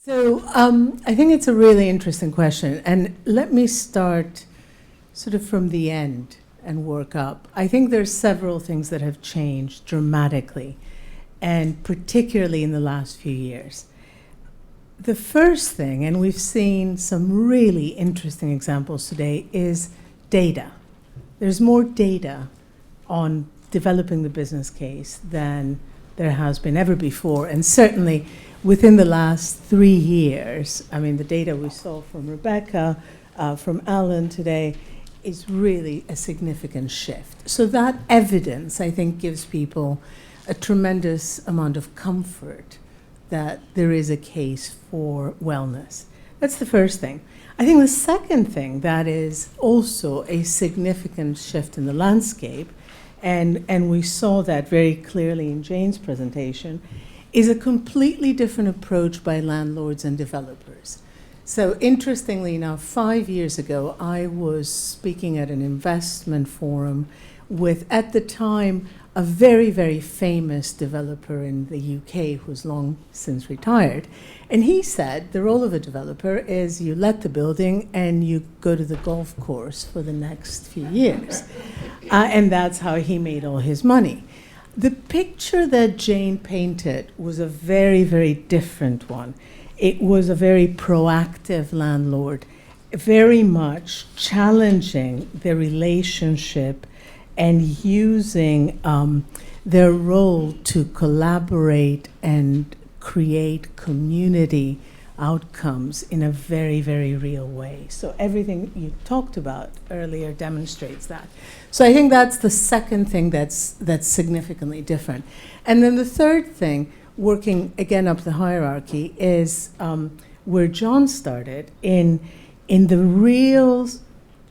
So I think it's a really interesting question. And let me start sort of from the end and work up. I think there's several things that have changed dramatically, and particularly in the last few years. The first thing, and we've seen some really interesting examples today, is data. There's more data on developing the business case than there has been ever before. And certainly within the last 3 years, I mean, the data we saw from Rebecca, from Alan today, is really a significant shift. So that evidence, I think, gives people a tremendous amount of comfort that there is a case for wellness. That's the first thing. I think the second thing that is also a significant shift in the landscape, and we saw that very clearly in Jane's presentation, is a completely different approach by landlords and developers. So interestingly enough, 5 years ago, I was speaking at an investment forum with, at the time, a very, very famous developer in the UK who's long since retired. And he said the role of a developer is you let the building and you go to the golf course for the next few years. And that's how he made all his money. The picture that Jane painted was a very, very different one. It was a very proactive landlord, very much challenging the relationship and using their role to collaborate and create community outcomes in a very, very real way. So everything you talked about earlier demonstrates that. So I think that's the second thing that's significantly different. And then the third thing, working again up the hierarchy, is where John started in the real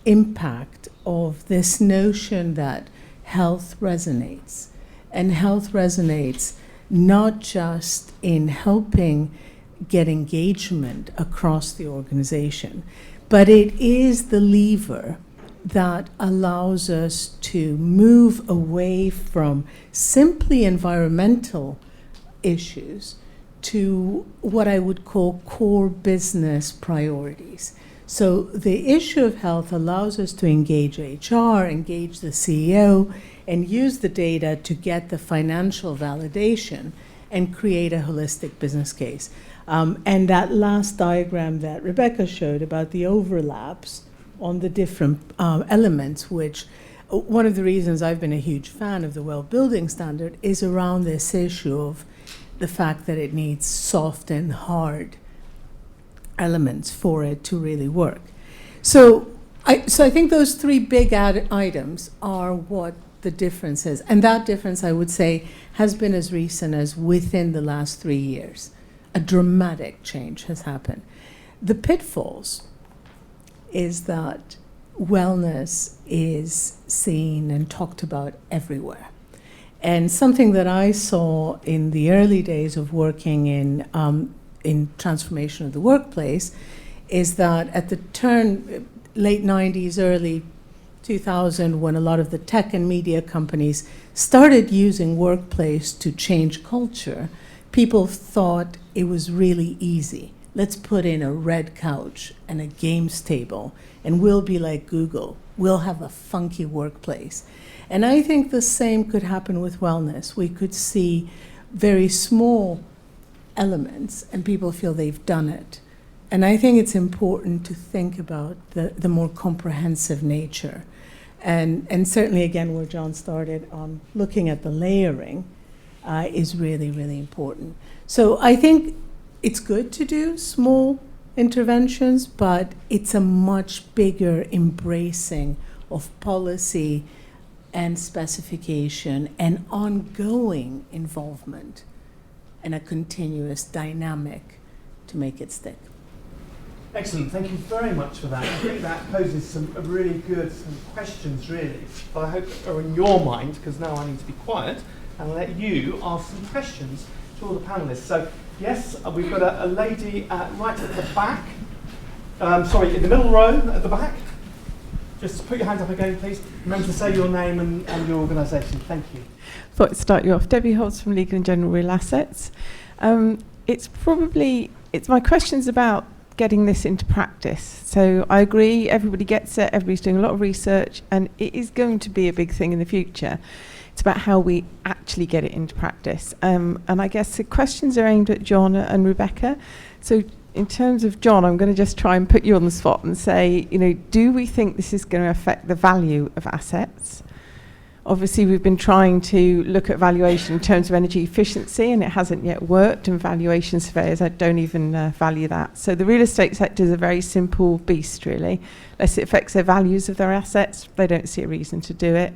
impact of this notion that health resonates. And health resonates not just in helping get engagement across the organization, but it is the lever that allows us to move away from simply environmental issues to what I would call core business priorities. So the issue of health allows us to engage HR, engage the CEO, and use the data to get the financial validation and create a holistic business case. And that last diagram that Rebecca showed about the overlaps on the different elements, which one of the reasons I've been a huge fan of the Well Building Standard is around this issue of the fact that it needs soft and hard elements for it to really work. So I think those three big items are what the difference is. And that difference, I would say, has been as recent as within the last 3 years. A dramatic change has happened. The pitfalls is that wellness is seen and talked about everywhere. And something that I saw in the early days of working in transformation of the workplace is that at the late 90s, early 2000, when a lot of the tech and media companies started using workplace to change culture, people thought it was really easy. Let's put in a red couch and a games table, and we'll be like Google. We'll have a funky workplace. And I think the same could happen with wellness. We could see very small elements, and people feel they've done it. And I think it's important to think about the more comprehensive nature. And certainly, again, where John started on looking at the layering is really, really important. So I think it's good to do small interventions, but it's a much bigger embracing of policy and specification and ongoing involvement and a continuous dynamic to make it stick. Excellent, thank you very much for that. I think that poses some really good questions, really, that I hope are in your mind, because now I need to be quiet and let you ask some questions to all the panelists. So, yes, we've got a lady right at the back. In the middle row at the back. Just put your hand up again, please. Remember to say your name and your organisation. Thank you. Thought I'd start you off. Debbie Holtz from Legal & General Real Assets. my question's about getting this into practice. So I agree, everybody gets it, everybody's doing a lot of research, and it is going to be a big thing in the future. It's about how we actually get it into practice. And I guess the questions are aimed at John and Rebecca. So in terms of John, I'm going to just try and put you on the spot and say, do we think this is going to affect the value of assets? Obviously, we've been trying to look at valuation in terms of energy efficiency, and it hasn't yet worked, and valuation surveyors don't even value that. So the real estate sector is a very simple beast, really. Unless it affects their values of their assets, they don't see a reason to do it.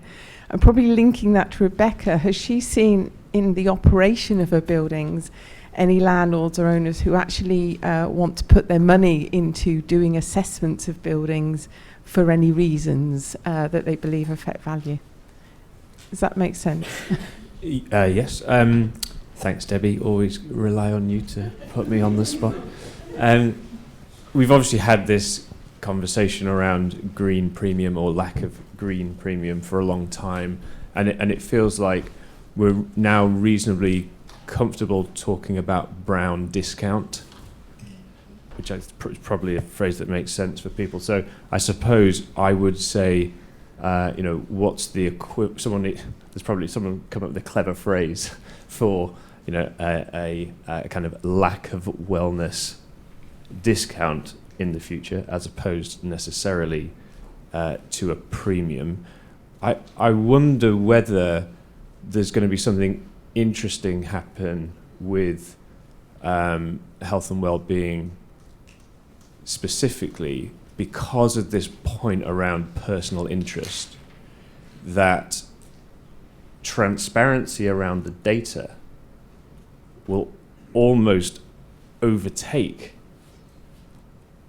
And probably linking that to Rebecca, has she seen in the operation of her buildings any landlords or owners who actually want to put their money into doing assessments of buildings for any reasons that they believe affect value? Does that make sense? Yes. Thanks, Debbie. Always rely on you to put me on the spot. We've obviously had this conversation around green premium or lack of green premium for a long time, and it feels like we're now reasonably comfortable talking about brown discount, which is probably a phrase that makes sense for people. So I suppose I would say, what's the there's probably someone come up with a clever phrase for, a kind of lack of wellness discount in the future, as opposed necessarily to a premium. I wonder whether there's going to be something interesting happen with health and well-being specifically because of this point around personal interest, that transparency around the data will almost overtake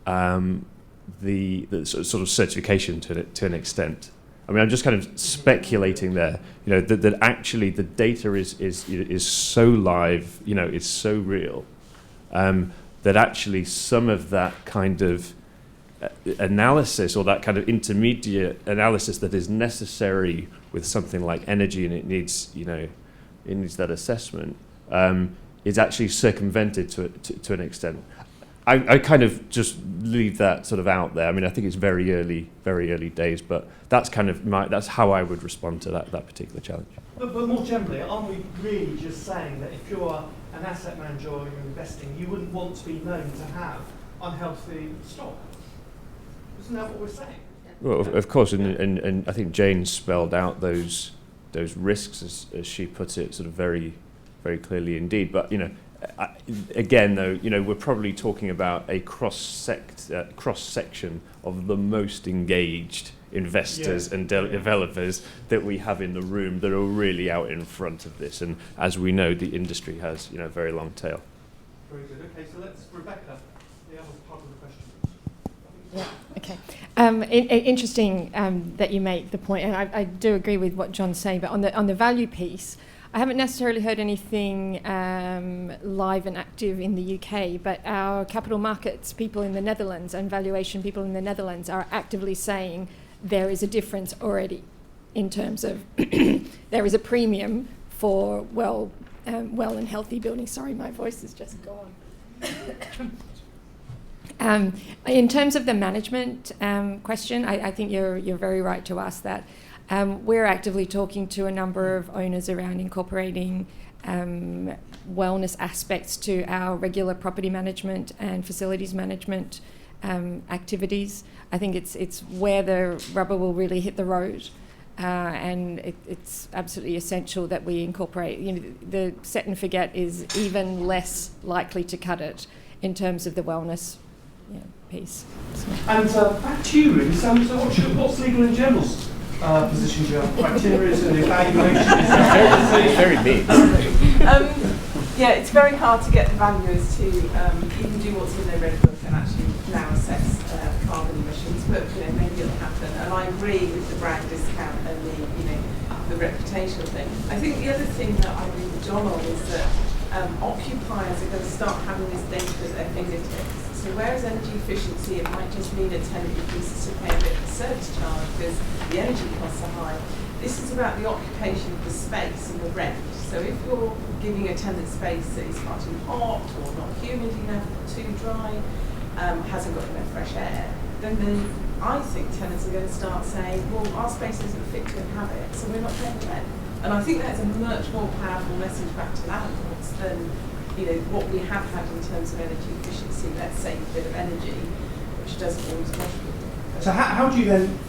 the sort of certification to an extent. I mean, I'm just kind of speculating there, that actually the data is so live, it's so real, that actually some of that kind of analysis, or that kind of intermediate analysis that is necessary with something like energy, and it needs that assessment, is actually circumvented to an extent. I kind of just leave that sort of out there. I mean, I think it's very early days, but that's kind of that's how I would respond to that particular challenge. But more generally, aren't we really just saying that if you're an asset manager or you're investing, you wouldn't want to be known to have unhealthy stock? Isn't that what we're saying? Well, of course, and I think Jane spelled out those risks as she put it, sort of very, very clearly indeed. But again, though, we're probably talking about a cross section of the most engaged investors and developers that we have in the room that are really out in front of this. And as we know, the industry has a very long tail. Very good. Okay, so let's Rebecca, the other part of the question. Yeah. Okay. Interesting that you make the point, and I do agree with what John's saying. But on the value piece, I haven't necessarily heard anything live and active in the UK, but our capital markets people in the Netherlands and valuation people in the Netherlands are actively saying there is a difference already in terms of there is a premium for well and healthy buildings. Sorry, my voice is just gone. In terms of the management question, I think you're very right to ask that. We're actively talking to a number of owners around incorporating wellness aspects to our regular property management and facilities management activities. I think it's where the rubber will really hit the road, and it's absolutely essential that we incorporate. The set and forget is even less likely to cut it in terms of the wellness piece. And back to you, really. So what's Legal & General's position? Do you have criteria and evaluation? Very big. It's very hard to get the valuers to even do what's in their red book and actually now assess carbon emissions, but maybe it'll happen. And I agree with the brand discount and the reputational thing. I think the other thing that I agree with John on is that occupiers are going to start having this data at their fingertips. So whereas energy efficiency, it might just mean a tenant refuses to pay a bit of a service charge because the energy costs are high. This is about the occupation of the space and the rent. So if you're giving a tenant space that is far too hot or not humid enough or too dry, hasn't got enough fresh air, then I think tenants are going to start saying, well, our space isn't fit to inhabit, so we're not paying rent. And I think that's a much more powerful message back to landlords than what we have had in terms of energy efficiency. Let's save a bit of energy, which doesn't always measure. So how do you then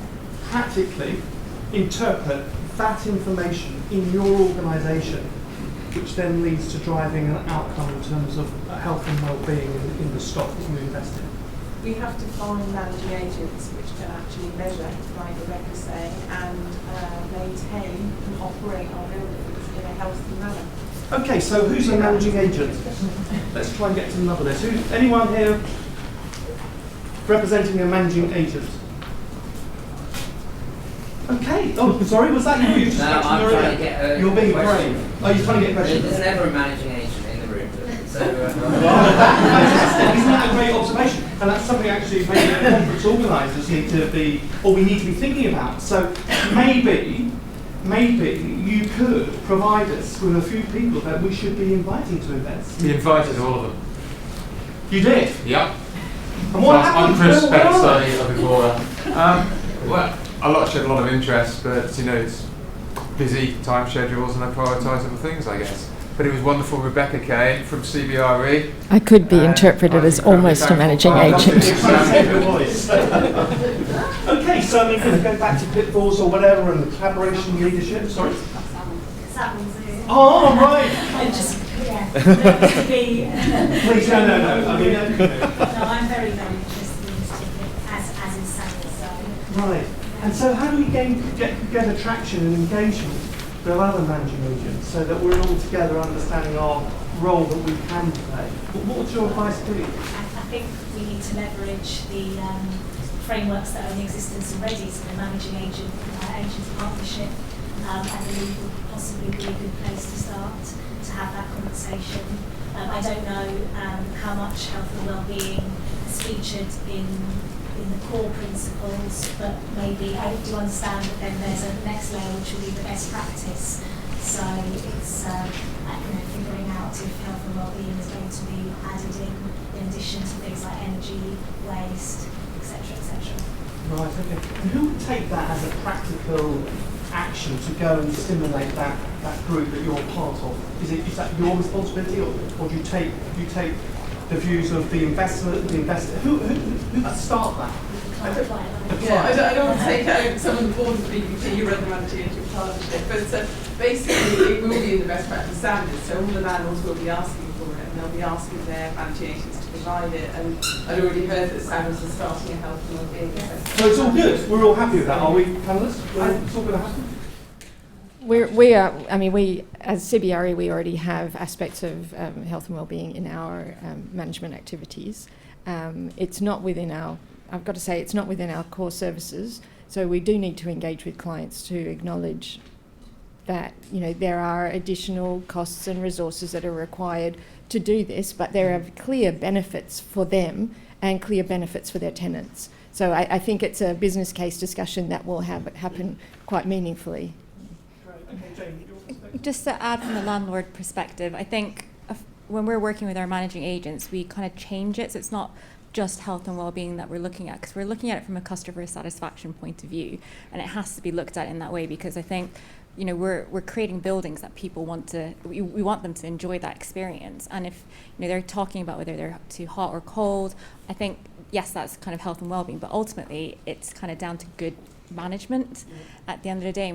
practically interpret that information in your organisation, which then leads to driving an outcome in terms of health and well-being in the stock that you invest in? We have to find managing agents which can actually measure, like Rebecca was saying, and maintain and operate our buildings in a healthy manner. Okay, so who's a managing agent? Let's try and get to the number there. Anyone here representing a managing agent? Okay. Oh, sorry, was that you? No, I'm trying to get You're being question. brave. Oh, you're trying to get a question? There's never a managing agent in the room. So, fantastic. Isn't that a great observation? And that's something actually maybe conference organisers need to be, or we need to be thinking about. So maybe you could provide us with a few people that we should be inviting to events. We invited all of them. You did? Yep. And what I'm happened? Chris Where were they? Spencer of Agora. Well, showed a lot of interest, but it's busy time schedules and I prioritise other things, I guess. But it was wonderful. Rebecca came from CBRE. I could be interpreted as almost a managing agent. Okay, so I mean, can we go back to pitfalls or whatever and the collaboration leadership? Sorry? Oh, right. I'm just, to be... Please, no. I mean, no, I'm very, very interested in this ticket, as is Sally, so... right. And so how do we get attraction and engagement with other managing agents so that we're all together understanding our role that we can play? What would your advice be? I think we need to leverage the frameworks that are in existence already, so the managing agent partnership, I believe would possibly be a good place to start to have that conversation. I don't know how much health and well-being is featured in the core principles, but maybe I do understand that then there's a next layer which will be the best practice. So it's figuring out if health and well-being is going to be added in addition to things like energy, waste, etc., etc. Right, okay. And who would take that as a practical action to go and stimulate that group that you're part of? Is that your responsibility, or do you take the views of the investor? Who start that? I don't want to take out some of the board of BBP, you run the managing agent partnership, but basically it will be in the best practice standards, so all the landlords will be asking for it, and they'll be asking their managing agents to provide it, and I'd already heard that Sanders is starting a health and wellbeing. So it's all good. We're all happy with that, are we, panellists? It's all going to happen. We as CBRE, we already have aspects of health and wellbeing in our management activities. It's not within our, I've got to say, it's not within our core services. So we do need to engage with clients to acknowledge that there are additional costs and resources that are required to do this, but there are clear benefits for them and clear benefits for their tenants. So I think it's a business case discussion that will happen quite meaningfully. Just to add from the landlord perspective, I think when we're working with our managing agents, we kind of change it so it's not just health and well-being that we're looking at, because we're looking at it from a customer satisfaction point of view, and it has to be looked at in that way, because I think we're creating buildings that people want to, we want them to enjoy that experience. And if they're talking about whether they're too hot or cold, I think yes, that's kind of health and well-being, but ultimately it's kind of down to good management at the end of the day.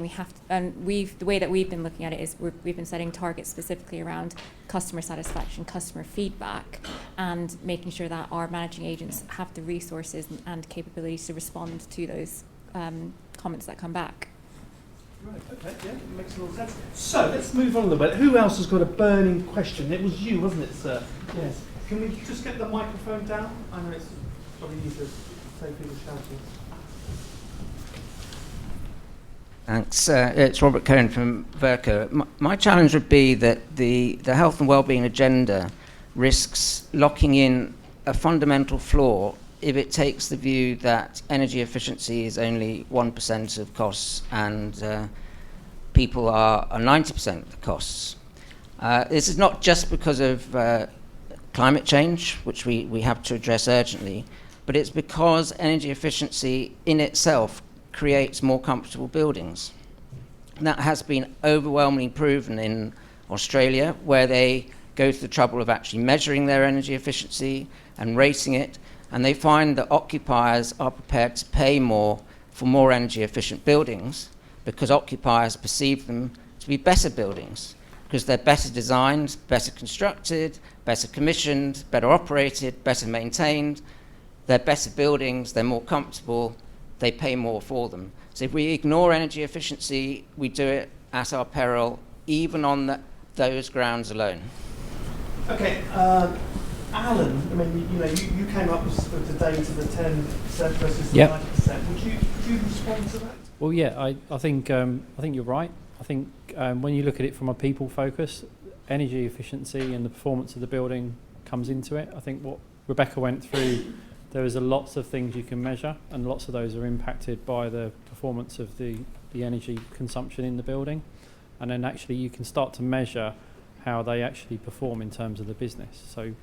And the way that we've been looking at it is we've been setting targets specifically around customer satisfaction, customer feedback, and making sure that our managing agents have the resources and capabilities to respond to those comments that come back. Right, okay, yeah, it makes a lot of sense. So let's move on a little bit. Who else has got a burning question? It was you, wasn't it, sir? Yes. Can we just get the microphone down? I know it's probably easier to say people shouting. Thanks. It's Robert Cohen from Verco. My challenge would be that the health and wellbeing agenda risks locking in a fundamental flaw if it takes the view that energy efficiency is only 1% of costs and people are 90% of the costs. This is not just because of climate change, which we have to address urgently, but it's because energy efficiency in itself creates more comfortable buildings. And that has been overwhelmingly proven in Australia, where they go to the trouble of actually measuring their energy efficiency and rating it, and they find that occupiers are prepared to pay more for more energy efficient buildings because occupiers perceive them to be better buildings, because they're better designed, better constructed, better commissioned, better operated, better maintained. They're better buildings, they're more comfortable, they pay more for them. So if we ignore energy efficiency, we do it at our peril, even on those grounds alone. Okay, Alan, I mean, you came up with the data, the 10% versus the 90%. Would you respond to that? Well, yeah, I think you're right. I think when you look at it from a people focus, energy efficiency and the performance of the building comes into it. I think what Rebecca went through, there is lots of things you can measure, and lots of those are impacted by the performance of the energy consumption in the building. And then actually you can start to measure how they actually perform in terms of the business. So,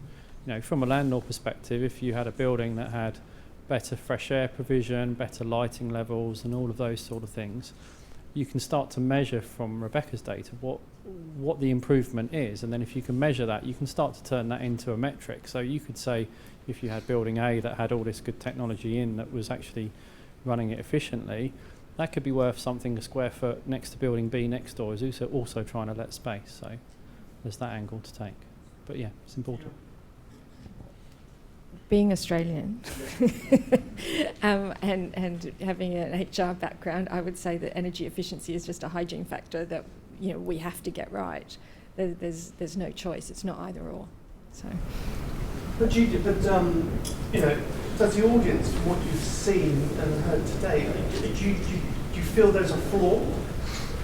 from a landlord perspective, if you had a building that had better fresh air provision, better lighting levels, and all of those sort of things, you can start to measure from Rebecca's data what the improvement is, and then if you can measure that, you can start to turn that into a metric. So you could say, if you had building A that had all this good technology in that was actually running it efficiently, that could be worth something a square foot next to building B next door is also trying to let space. So there's that angle to take. But yeah, it's important. Being Australian and having an HR background, I would say that energy efficiency is just a hygiene factor that we have to get right. There's no choice. It's not either or. So. But does the audience, from what you've seen and heard today, do you feel there's a flaw?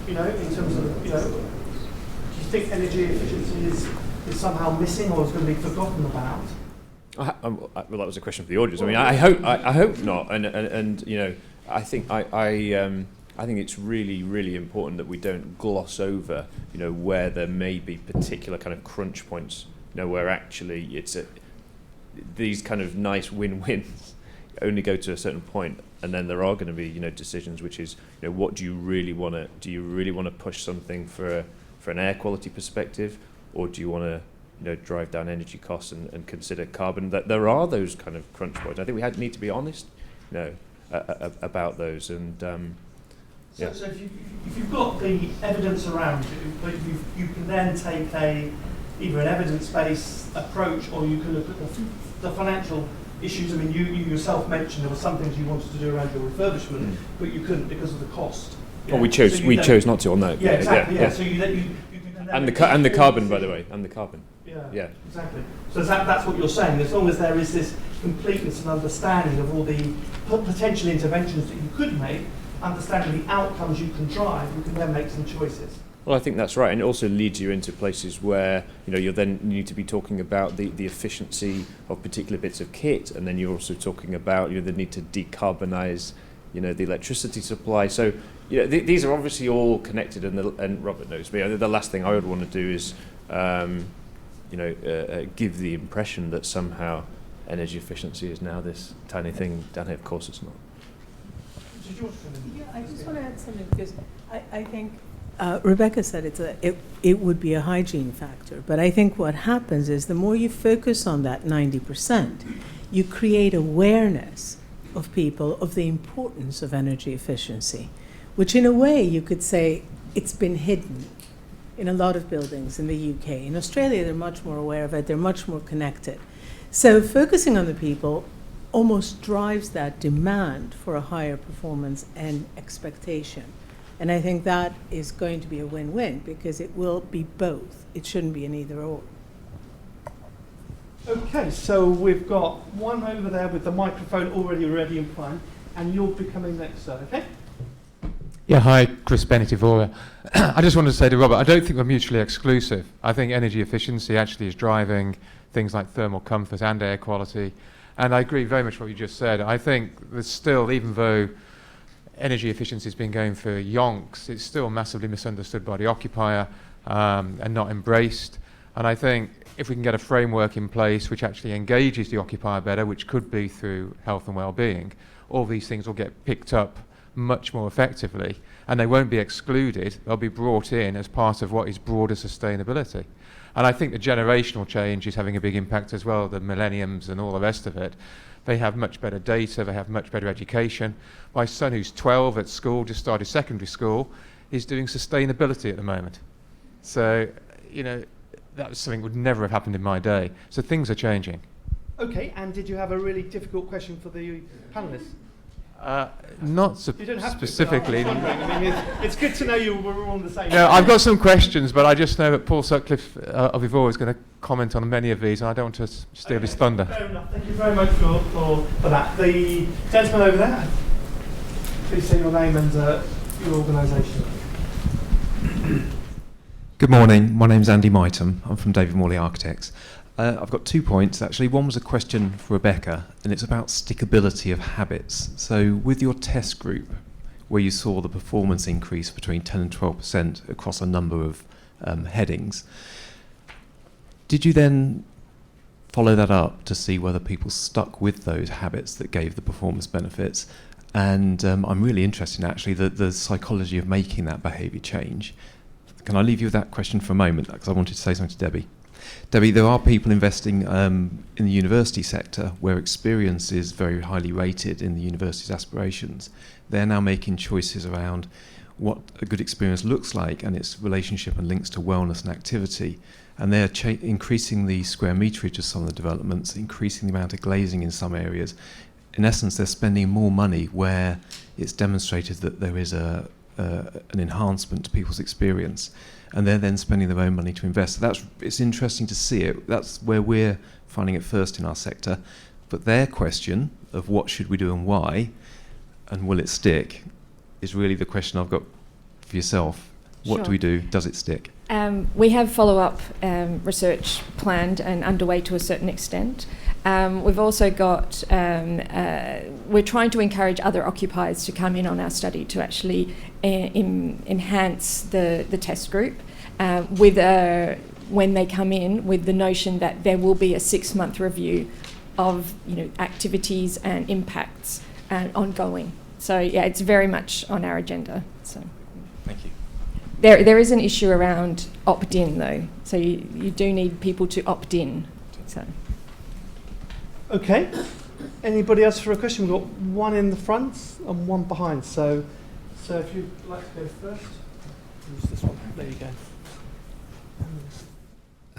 In terms of do you think energy efficiency is somehow missing or is going to be forgotten about? Well, that was a question for the audience. I mean, I hope not, and I think I think it's really, really important that we don't gloss over, where there may be particular kind of crunch points, where actually these kind of nice win-wins only go to a certain point, and then there are going to be, decisions which is, what do you really want to? Do you really want to push something for an air quality perspective, or do you want to drive down energy costs and consider carbon? That there are those kind of crunch points. I think we need to be honest, about those. And So if you've got the evidence around you, but you can then take either an evidence-based approach, or you can look at the financial issues. I mean, you yourself mentioned there were some things you wanted to do around your refurbishment, but you couldn't because of the cost. Well, we chose not to on that. Yeah, exactly. Yeah. So and the carbon, by the way, and the carbon. Yeah, exactly. So that's what you're saying. As long as there is this completeness and understanding of all the potential interventions that you could make, understanding the outcomes you can drive, you can then make some choices. Well, I think that's right, and it also leads you into places where you then need to be talking about the efficiency of particular bits of kit, and then you're also talking about the need to decarbonise the electricity supply. So these are obviously all connected, and Robert knows me. The last thing I would want to do is give the impression that somehow energy efficiency is now this tiny thing down here. Of course it's not. Yeah, I just want to add something, because I think Rebecca said it would be a hygiene factor, but I think what happens is the more you focus on that 90%, you create awareness of people of the importance of energy efficiency, which in a way you could say it's been hidden in a lot of buildings in the UK. In Australia, they're much more aware of it, they're much more connected. So focusing on the people almost drives that demand for a higher performance and expectation. And I think that is going to be a win-win, because it will be both. It shouldn't be an either-or. Okay, so we've got one over there with the microphone already ready and primed, and you'll be coming next, sir, okay? Yeah, hi, Chris Bennett, Evora. I just wanted to say to Robert, I don't think we're mutually exclusive. I think energy efficiency actually is driving things like thermal comfort and air quality. And I agree very much with what you just said. I think there's still, even though energy efficiency has been going for yonks, it's still massively misunderstood by the occupier and not embraced. And I think if we can get a framework in place which actually engages the occupier better, which could be through health and well-being, all these things will get picked up much more effectively, and they won't be excluded, they'll be brought in as part of what is broader sustainability. And I think the generational change is having a big impact as well, the millenniums and all the rest of it. They have much better data, they have much better education. My son, who's 12 at school, just started secondary school, is doing sustainability at the moment. So, you know, that was something that would never have happened in my day. So things are changing. Okay, and did you have a really difficult question for the panellists? Not You don't have specifically. To, but I was wondering. I mean, it's good to know you were all on the same. No, I've got some questions, but I just know that Paul Sutcliffe of Ivor is going to comment on many of these, and I don't want to steal his thunder. Fair enough. Thank you very much for that. The gentleman over there, please say your name and your organisation. Good morning. My name's Andy Mighton. I'm from David Morley Architects. I've got 2 points, actually. One was a question for Rebecca, and it's about stickability of habits. So with your test group, where you saw the performance increase between 10 and 12% across a number of headings, did you then follow that up to see whether people stuck with those habits that gave the performance benefits? And I'm really interested in actually the psychology of making that behaviour change. Can I leave you with that question for a moment? Because I wanted to say something to Debbie. Debbie, there are people investing in the university sector where experience is very highly rated in the university's aspirations. They're now making choices around what a good experience looks like and its relationship and links to wellness and activity. And they're increasing the square meterage of some of the developments, increasing the amount of glazing in some areas. In essence, they're spending more money where it's demonstrated that there is an enhancement to people's experience, and they're then spending their own money to invest. So it's interesting to see it. That's where we're finding it first in our sector. But their question of what should we do and why, and will it stick, is really the question I've got for yourself. What Sure. do we do? Does it stick? We have follow-up research planned and underway to a certain extent. We've also got, we're trying to encourage other occupiers to come in on our study to actually enhance the test group with when they come in with the notion that there will be a 6-month review of activities and impacts ongoing. So yeah, it's very much on our agenda. So Thank you. there is an issue around opt-in though. So you do need people to opt in. So. Okay. Anybody else for a question? We've got one in the front and one behind. So if you'd like to go first. Use this one. There you go.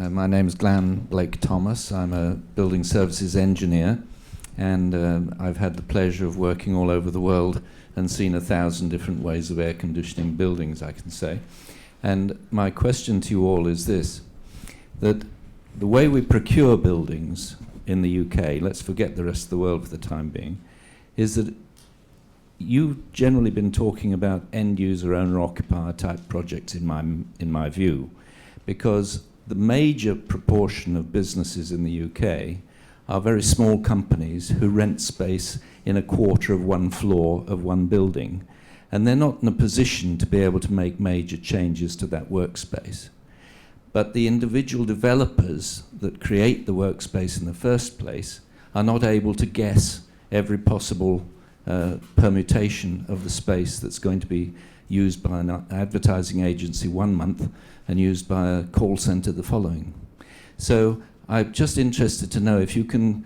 My name is Glenn Blake Thomas. I'm a building services engineer, and I've had the pleasure of working all over the world and seen 1,000 different ways of air conditioning buildings, I can say. And my question to you all is this, that the way we procure buildings in the UK, let's forget the rest of the world for the time being, is that you've generally been talking about end user owner occupier type projects in my view, because the major proportion of businesses in the UK are very small companies who rent space in a quarter of one floor of one building, and they're not in a position to be able to make major changes to that workspace. But the individual developers that create the workspace in the first place are not able to guess every possible permutation of the space that's going to be used by an advertising agency one month and used by a call center the following. So I'm just interested to know if you can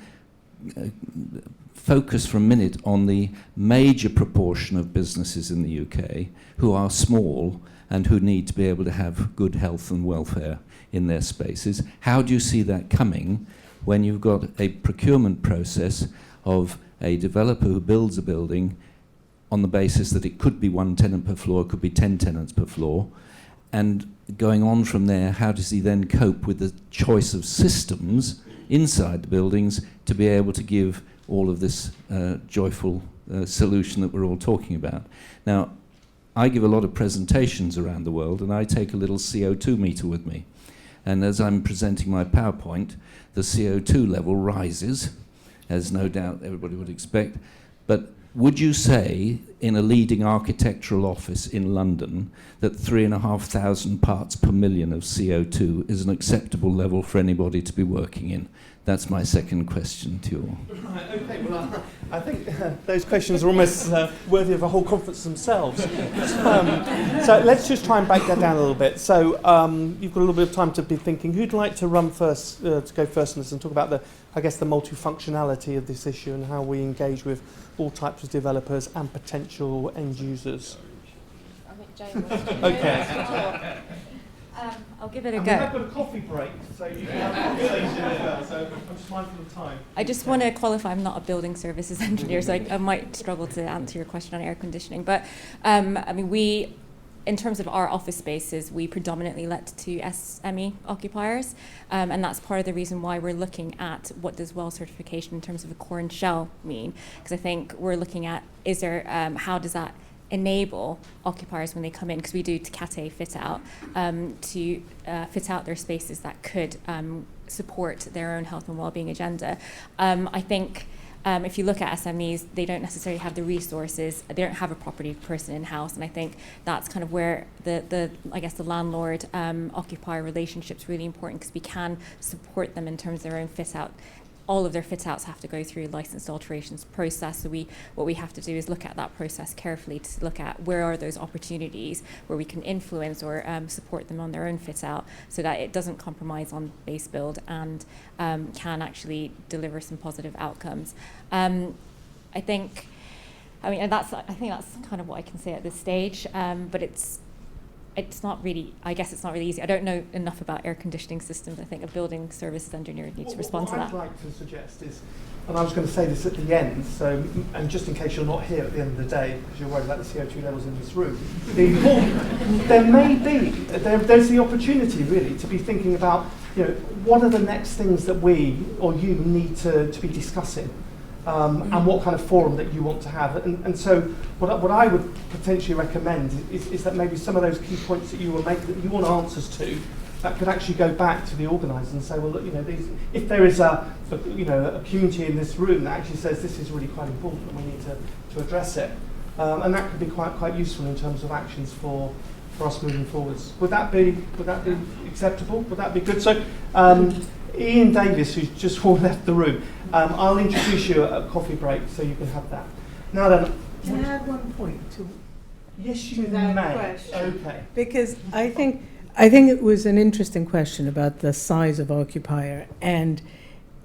focus for a minute on the major proportion of businesses in the UK who are small and who need to be able to have good health and welfare in their spaces. How do you see that coming when you've got a procurement process of a developer who builds a building on the basis that it could be 1 tenant per floor, it could be 10 tenants per floor, and going on from there, how does he then cope with the choice of systems inside the buildings to be able to give all of this joyful solution that we're all talking about? Now, I give a lot of presentations around the world, and I take a little CO2 meter with me. And as I'm presenting my PowerPoint, the CO2 level rises, as no doubt everybody would expect. But would you say in a leading architectural office in London that 3,500 parts per million of CO2 is an acceptable level for anybody to be working in? That's my second question to you. Right, okay, well, I think those questions are almost worthy of a whole conference themselves. So let's just try and break that down a little bit. So you've got a little bit of time to be thinking. Who'd like to run first, to go first on this and talk about the multifunctionality of this issue and how we engage with all types of developers and potential end users? I think Jane wants to Okay. I'll give it a and go. we have got a coffee break, so you can have a conversation as well. So I'm just mindful of time. I just want to qualify, I'm not a building services engineer, so I might struggle to answer your question on air conditioning. But I mean, we, in terms of our office spaces, we predominantly let to SME occupiers, and that's part of the reason why we're looking at what does WELL certification in terms of a core and shell mean, because I think we're looking at how does that enable occupiers when they come in, because we do Cat A fit out, to fit out their spaces that could support their own health and wellbeing agenda. I think if you look at SMEs, they don't necessarily have the resources, they don't have a property person in-house, and I think that's kind of where the landlord occupier relationship's really important, because we can support them in terms of their own fit out. All of their fit-outs have to go through licensed alterations process. So what we have to do is look at that process carefully to look at where are those opportunities where we can influence or support them on their own fit-out, so that it doesn't compromise on base build and can actually deliver some positive outcomes. I think that's kind of what I can say at this stage. But it's not really, I guess it's not really easy. I don't know enough about air conditioning systems. I think a building services engineer needs to respond to that. What I'd like to suggest is, and I was going to say this at the end, so, and just in case you're not here at the end of the day, because you're worried about the CO2 levels in this room, there's the opportunity really to be thinking about, what are the next things that we or you need to be discussing. And what kind of forum that you want to have. And so what I would potentially recommend is that maybe some of those key points that you will make, that you want answers to, that could actually go back to the organisers and say, well, look, if there is a community in this room that actually says this is really quite important and we need to address it. And that could be quite useful in terms of actions for us moving forwards. Would that be acceptable? Would that be good? So Ian Davis, who's just left the room, I'll introduce you at a coffee break so you can have that. Now then, can I add one point to? Yes, you that may. Question? Okay. Because I think it was an interesting question about the size of occupier, and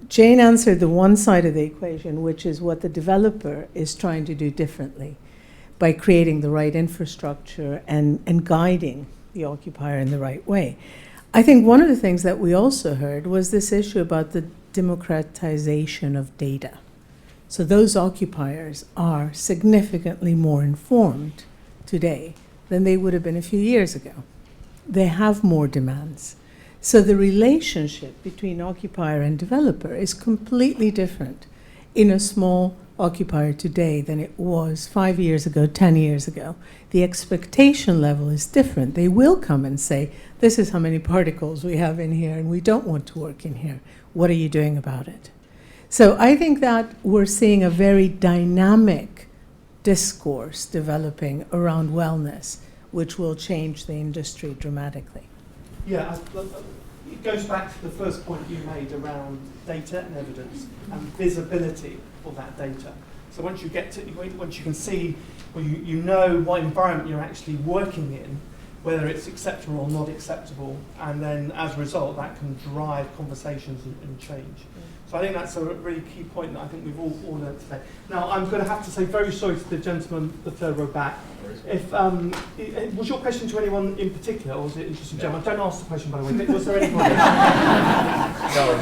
Jane answered the one side of the equation, which is what the developer is trying to do differently by creating the right infrastructure and guiding the occupier in the right way. I think one of the things that we also heard was this issue about the democratization of data. So those occupiers are significantly more informed today than they would have been a few years ago. They have more demands. So the relationship between occupier and developer is completely different in a small occupier today than it was 5 years ago, 10 years ago. The expectation level is different. They will come and say, this is how many particles we have in here and we don't want to work in here. What are you doing about it? So I think that we're seeing a very dynamic discourse developing around wellness, which will change the industry dramatically. Yeah, it goes back to the first point you made around data and evidence and visibility of that data. So once you can see, or you know what environment you're actually working in, whether it's acceptable or not acceptable, and then as a result that can drive conversations and change. So I think that's a really key point that I think we've all learned today. Now I'm going to have to say very sorry to the gentleman, the third row back. If was your question to anyone in particular, or was it just in general? Don't ask the question, by the way. Was there anyone? No,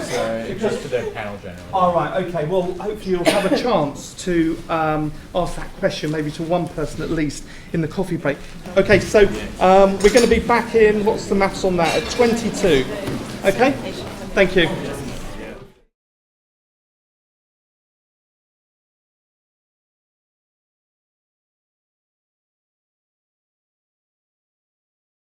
it's just to the panel generally. All right. Okay. Well, hopefully you'll have a chance to ask that question, maybe to one person at least, in the coffee break. Okay. So we're going to be back in. What's the maths on that? At 22. Okay. Thank you.